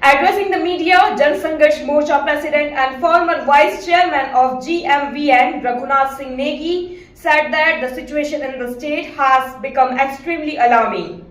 Addressing the media, Jan Sangharsh Morcha President and former Vice Chairman of GMVN, Raghunath Singh Negi, said that the situation in the state has become extremely alarming.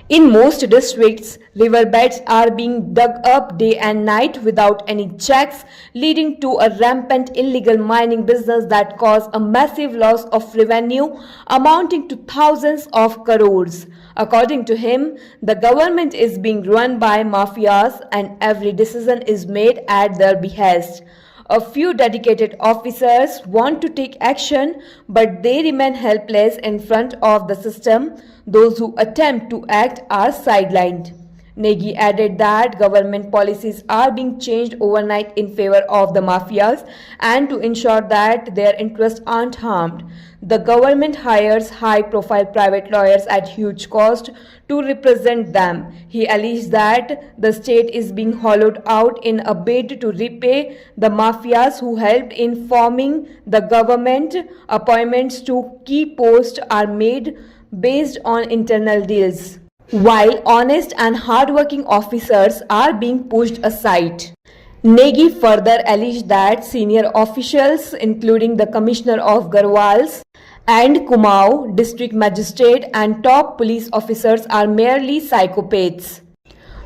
In most districts, riverbeds are being dug up day and night without any checks, leading to a rampant illegal mining business that causes a massive loss of revenue amounting to thousands of crores. According to him, the government is being run by mafias and every decision is made at their behest. A few dedicated officers want to take action, but they remain helpless in front of the system. Those who attempt to act are sidelined. Negi added that government policies are being changed overnight in favor of the mafias and to ensure that their interests aren't harmed. The government hires high-profile private lawyers at huge cost to represent them. He alleged that the state is being hollowed out in a bid to repay the mafias who helped in forming the government. Appointments to key posts are made based on internal deals, while honest and hard-working officers are being pushed aside. Negi further alleged that senior officials, including the Commissioner of Garhwals and Kumaon District Magistrate and top police officers, are merely psychopaths.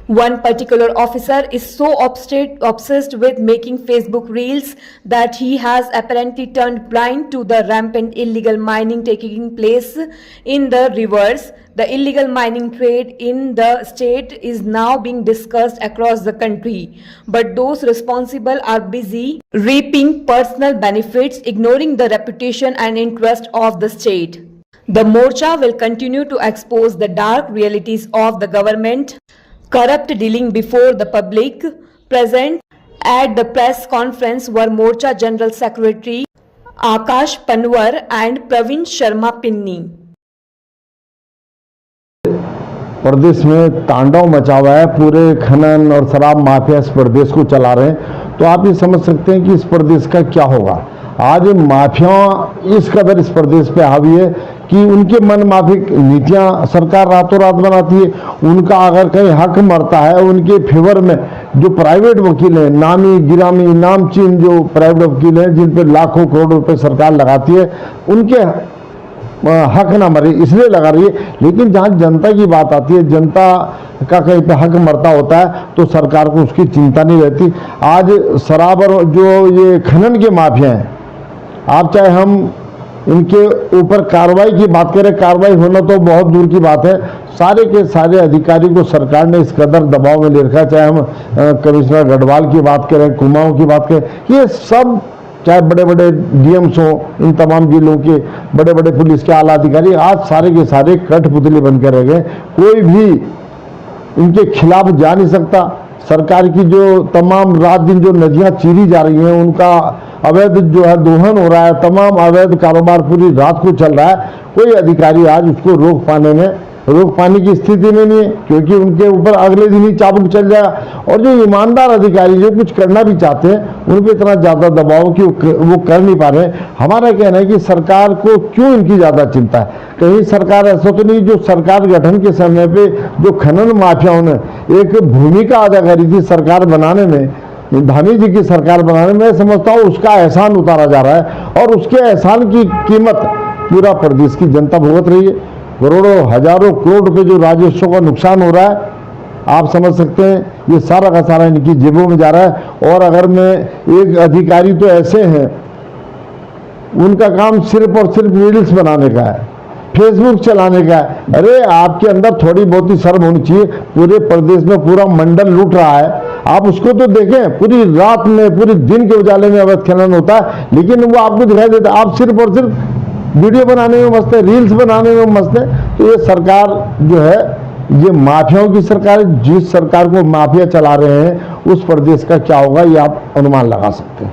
One particular officer is so obsessed with making Facebook reels that he has apparently turned blind to the rampant illegal mining taking place in the rivers. The illegal mining trade in the state is now being discussed across the country, but those responsible are busy reaping personal benefits, ignoring the reputation and interest of the state. The Morcha will continue to expose the dark realities of the government corrupt dealing before the public. Present at the press conference were Morcha General Secretary Akash Panwar and Praveen Sharma Pinni. प्रदेश में तांडव मचा हुआ है, पूरे खनन और शराब mafia इस प्रदेश को चला रहे हैं, तो आप ये समझ सकते हैं कि इस प्रदेश का क्या होगा। आज माफिया इस कदर इस प्रदेश पे हावी है कि उनके मन माफिक नीतियां सरकार रातों रात बनाती है। उनका अगर कहीं हक मरता है, उनके फेवर में जो प्राइवेट वकील हैं, नामी गिरामी नामचीन जो प्राइवेट वकील हैं, जिन पे लाखों करोड़ रुपए सरकार लगाती है, उनके हक ना मरे इसलिए लगा रही है। लेकिन जहाँ जनता की बात आती है, जनता का कहीं पे हक मरता होता है, तो सरकार को उसकी चिंता नहीं रहती। आज शराब और जो ये खनन के माफिया हैं, आप चाहे हम इनके ऊपर कार्रवाई की बात करें, कार्रवाई होना तो बहुत दूर की बात है। सारे के सारे अधिकारी को सरकार ने इस कदर दबाव में ले रखा है। चाहे हम कमिश्नर गढ़वाल की बात करें, कुमाऊं की बात करें, ये सब चाहे बड़े बड़े डीएम्स हों, इन तमाम जिलों के बड़े बड़े पुलिस के आला अधिकारी आज सारे के सारे कठपुतली बनकर रह गए। कोई भी इनके खिलाफ जा नहीं सकता। सरकार की जो तमाम रात दिन जो नदियां चीरी जा रही हैं, उनका अवैध जो है दोहन हो रहा है, तमाम अवैध कारोबार पूरी रात को चल रहा है। कोई अधिकारी आज उसको रोक पाने की स्थिति में नहीं है, क्योंकि उनके ऊपर अगले दिन ही चाबुक चल जाएगा। और जो ईमानदार अधिकारी जो कुछ करना भी चाहते हैं, उन पर इतना ज़्यादा दबाव कि वो कर नहीं पा रहे। हमारा कहना है कि सरकार को क्यों इनकी ज़्यादा चिंता है। कहीं सरकार ऐसा तो नहीं, जो सरकार गठन के समय पे जो खनन माफियाओं ने एक भूमिका अदा करी थी सरकार बनाने में, धामी जी की सरकार बनाने में, समझता हूँ उसका एहसान उतारा जा रहा है और उसके एहसान की कीमत पूरा प्रदेश की जनता भुगत रही है। करोड़ों हजारों करोड़ रुपए जो राजस्व का नुकसान हो रहा है, आप समझ सकते हैं ये सारा का सारा इनकी जेबों में जा रहा है। और अगर मैं एक अधिकारी तो ऐसे हैं, उनका काम सिर्फ और सिर्फ रील्स बनाने का है, फेसबुक चलाने का है। अरे आपके अंदर थोड़ी बहुत ही शर्म होनी चाहिए। पूरे प्रदेश में पूरा मंडल लूट रहा है, आप उसको तो देखें। पूरी रात में पूरे दिन के उजाले में अवैध खनन होता है, लेकिन वो आपको दिखाई देता है। आप सिर्फ और सिर्फ वीडियो बनाने में मस्त है, रील्स बनाने में मस्त है। तो ये सरकार जो है, ये माफियाओं की सरकार है। जिस सरकार को माफिया चला रहे हैं, उस प्रदेश का क्या होगा ये आप अनुमान लगा सकते हैं।